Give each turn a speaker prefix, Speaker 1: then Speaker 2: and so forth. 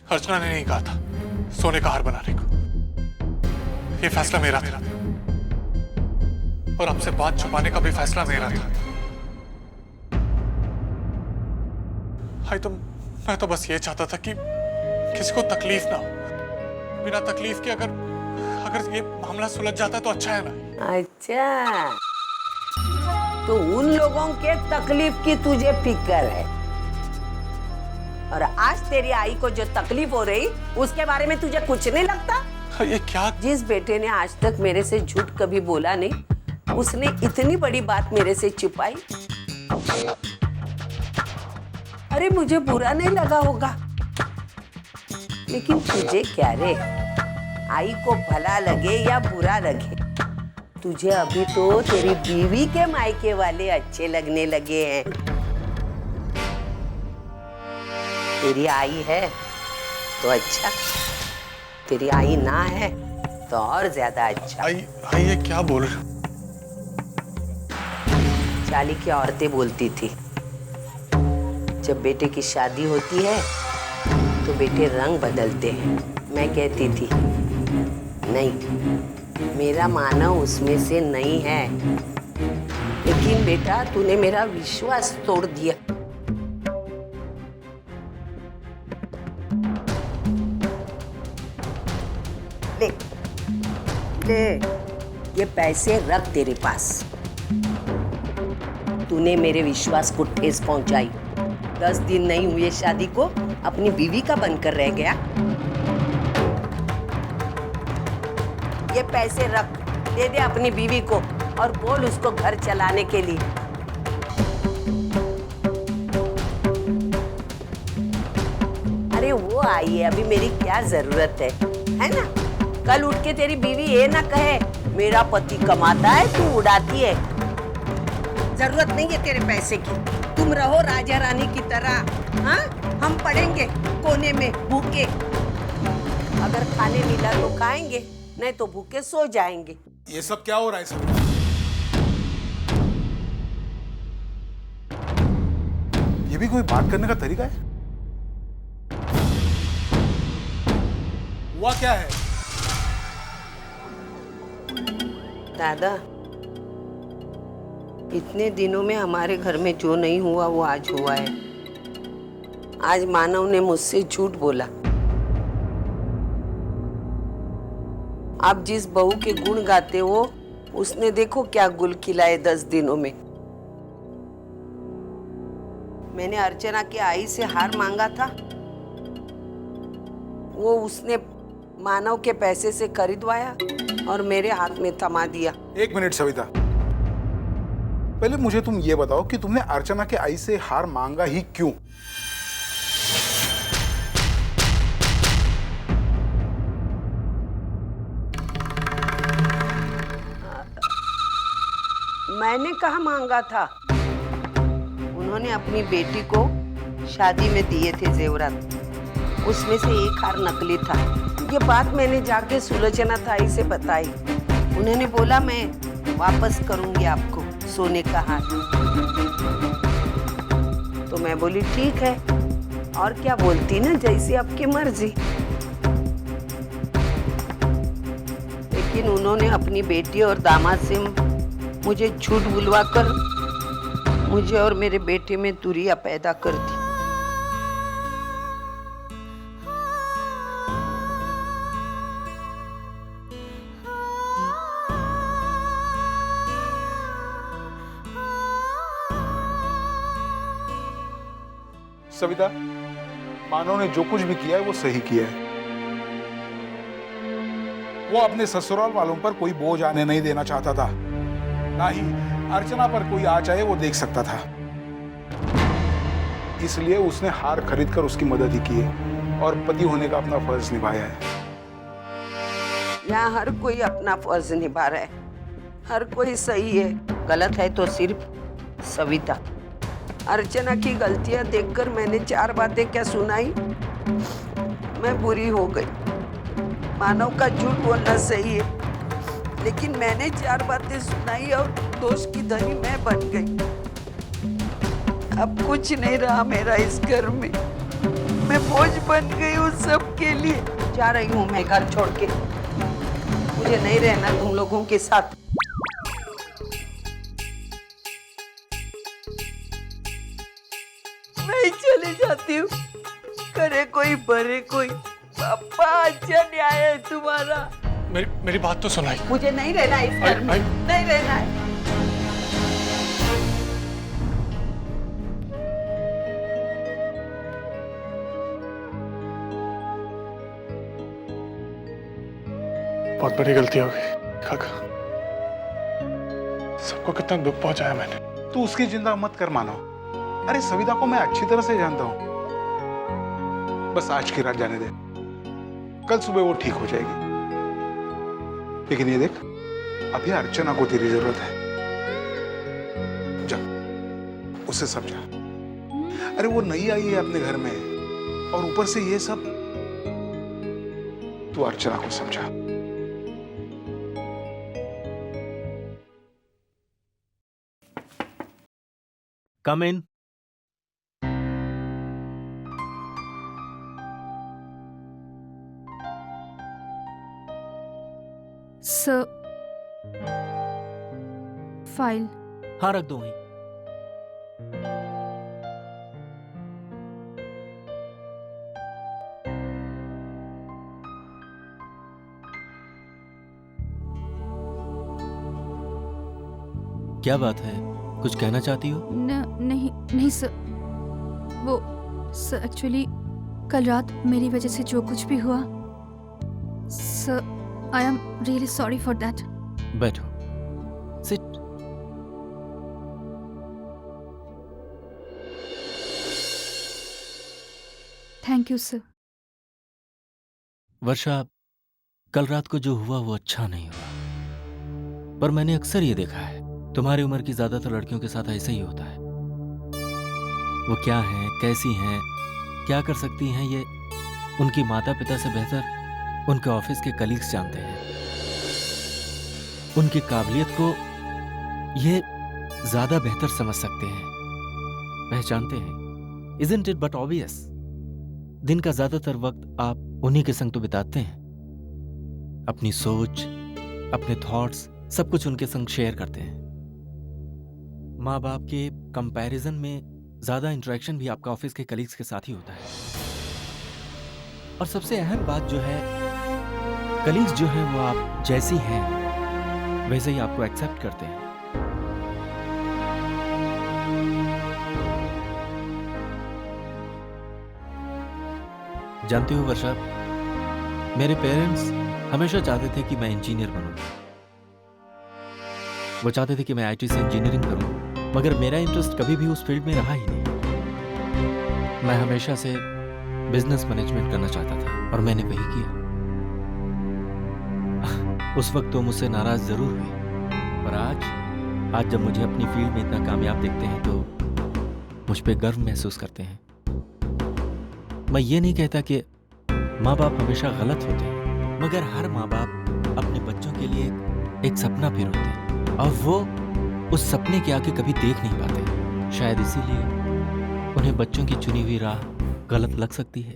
Speaker 1: अर्चना ने नहीं कहा था सोने का हार बनाने को। ये फैसला मेरा था और हमसे बात छुपाने का भी फैसला मेरा था। हाय तो मैं तो बस ये चाहता था कि किसी को तकलीफ ना हो। बिना तकलीफ के अगर ये मामला सुलझ जाता तो अच्छा है ना।
Speaker 2: अच्छा, तो उन लोगों के तकलीफ की तुझे फिक्र है, और आज तेरी आई को जो तकलीफ हो रही उसके बारे में तुझे कुछ नहीं लगता?
Speaker 1: ये क्या?
Speaker 2: जिस बेटे ने आज तक मेरे से झूठ कभी बोला नहीं, उसने इतनी बड़ी बात मेरे से छिपाई। अरे मुझे बुरा नहीं लगा होगा, लेकिन तुझे क्या रे, आई को भला लगे या बुरा लगे, तुझे अभी तो तेरी बीवी के मायके वाले अच्छे लगने लगे हैं। तेरी आई है तो अच्छा, तेरी आई ना है तो और ज्यादा अच्छा।
Speaker 1: आई ये क्या बोल रहे?
Speaker 2: चाली की औरतें बोलती थी, जब बेटे की शादी होती है तो बेटे रंग बदलते हैं। मैं कहती थी नहीं, मेरा मानव उसमें से नहीं है। लेकिन बेटा तूने मेरा विश्वास तोड़ दिया। ले ले, ये पैसे रख तेरे पास। तूने मेरे विश्वास को ठेस पहुंचाई। 10 दिन नहीं हुए शादी को अपनी बीवी का बनकर रह गया। ये पैसे रख, दे दे अपनी बीवी को और बोल उसको घर चलाने के लिए। अरे वो आई है, अभी मेरी क्या जरूरत है ना? कल उठ के तेरी बीवी ये ना कहे मेरा पति कमाता है तू उड़ाती है। जरूरत नहीं है तेरे पैसे की, तुम रहो राजा रानी की तरह। हाँ, हम पड़ेंगे कोने में भूखे। अगर खाने मिला तो खाएंगे, नहीं तो भूखे सो जाएंगे।
Speaker 3: ये सब क्या हो रहा है सब?
Speaker 4: ये भी कोई बात करने का तरीका है?
Speaker 3: हुआ क्या है?
Speaker 2: दादा, इतने दिनों में हमारे घर में जो नहीं हुआ वो आज हुआ है। आज मानव ने मुझसे झूठ बोला। आप जिस बहू के गुण गाते हो, उसने देखो क्या गुल खिलाए 10 दिनों में। मैंने अर्चना की आई से हार मांगा था, वो उसने मानव के पैसे से खरीदवाया और मेरे हाथ में थमा दिया।
Speaker 4: एक मिनट सविता, पहले मुझे तुम ये बताओ कि तुमने अर्चना के आई से हार मांगा ही क्यों?
Speaker 2: मैंने कहा मांगा था, उन्होंने अपनी बेटी को शादी में दिए थे जेवरात, उसमें से एक हार नकली था। ये बात मैंने जाके सुलोचना ताई से बताई। उन्होंने बोला मैं वापस करूंगी आपको सोने का हार। तो मैं बोली ठीक है, और क्या बोलती ना, जैसी आपकी मर्जी। लेकिन उन्होंने अपनी बेटी और दामाद से मुझे झूठ बुलवाकर मुझे और मेरे बेटे में दूरियां पैदा कर दी।
Speaker 4: सविता, मानव ने जो कुछ भी किया है वो सही किया है। वो अपने ससुराल वालों पर कोई बोझ आने नहीं देना चाहता था, ना ही अर्चना पर कोई आ चाहे वो देख सकता था। इसलिए उसने हार खरीदकर उसकी मदद ही की है और पति होने का अपना फर्ज निभाया है।
Speaker 2: यहाँ हर कोई अपना फर्ज निभा रहा है, हर कोई सही है। गलत है तो सिर्फ सविता। अर्चना की गलतियां देखकर मैंने 4 बातें क्या सुनाई, मैं बुरी हो गई। मानव का झूठ बोलना सही है, लेकिन मैंने 4 बातें सुनाई और दोष की धनी मैं बन गई। अब कुछ नहीं रहा मेरा इस घर में। मैं मैं बोझ बन गई हूँ सबके लिए। जा रही हूँ मैं घर छोड़ के, मुझे नहीं रहना तुम लोगों के साथ। मैं चली जाती हूँ, करे कोई बरे कोई। पापा अच्छा न्याय है तुम्हारा।
Speaker 1: मेरी बात तो सुनाई।
Speaker 2: मुझे नहीं रहना इस घर में, नहीं रहना है।
Speaker 1: बहुत बड़ी गलती हो गई काका, सबको कितना दुख पहुंचाया मैंने।
Speaker 4: तू उसकी चिंता मत कर मानो। अरे सविता को मैं अच्छी तरह से जानता हूं। बस आज की रात जाने दे, कल सुबह वो ठीक हो जाएगी। लेकिन ये देख, अभी अर्चना को तेरी जरूरत है। जा उसे समझा। अरे वो नई आई है अपने घर में, और ऊपर से ये सब। तू अर्चना को समझा।
Speaker 3: Come in.
Speaker 5: Sir, file.
Speaker 3: हाँ, रख दो वहीं। क्या बात है, कुछ कहना चाहती हो?
Speaker 5: नहीं सर, वो सर एक्चुअली कल रात मेरी वजह से जो कुछ भी हुआ, sir I am really sorry for that.
Speaker 3: बैठो, sit.
Speaker 5: Thank you sir.
Speaker 3: Varsha, कल रात को जो हुआ वो अच्छा नहीं हुआ, पर मैंने अक्सर ये देखा है, तुम्हारी उम्र की ज्यादातर लड़कियों के साथ ऐसा ही होता है। वो क्या हैं, कैसी हैं, क्या कर सकती हैं, ये उनकी माता पिता से बेहतर उनके ऑफिस के कलीग्स जानते हैं। उनकी काबिलियत को ये ज्यादा बेहतर समझ सकते हैं, पहचानते हैं। Isn't it but obvious? दिन का ज्यादातर वक्त आप उन्हीं के संग तो बिताते हैं। अपनी सोच, अपने थॉट्स, सब कुछ उनके संग शेयर करते हैं। माँ बाप के कंपैरिजन में ज्यादा इंटरेक्शन भी आपका ऑफिस के कलीग्स के साथ ही होता है। और सबसे अहम बात जो है, कलीग्स जो हैं वो आप जैसी हैं वैसे ही आपको एक्सेप्ट करते हैं। जानती हो वर्षा, मेरे पेरेंट्स हमेशा चाहते थे कि मैं इंजीनियर बनूं। वो चाहते थे कि मैं आईटी से इंजीनियरिंग करूं, मगर मेरा इंटरेस्ट कभी भी उस फील्ड में रहा ही नहीं। मैं हमेशा से बिजनेस मैनेजमेंट करना चाहता था और मैंने वही किया। उस वक्त तो मुझसे नाराज जरूर हुए, पर आज जब मुझे अपनी फील्ड में इतना कामयाब देखते हैं तो मुझ पे गर्व महसूस करते हैं। मैं ये नहीं कहता कि माँ बाप हमेशा गलत होते हैं, मगर हर माँ बाप अपने बच्चों के लिए एक सपना पिरोते हैं और वो उस सपने के आगे कभी देख नहीं पाते। शायद इसीलिए उन्हें बच्चों की चुनी हुई राह गलत लग सकती है।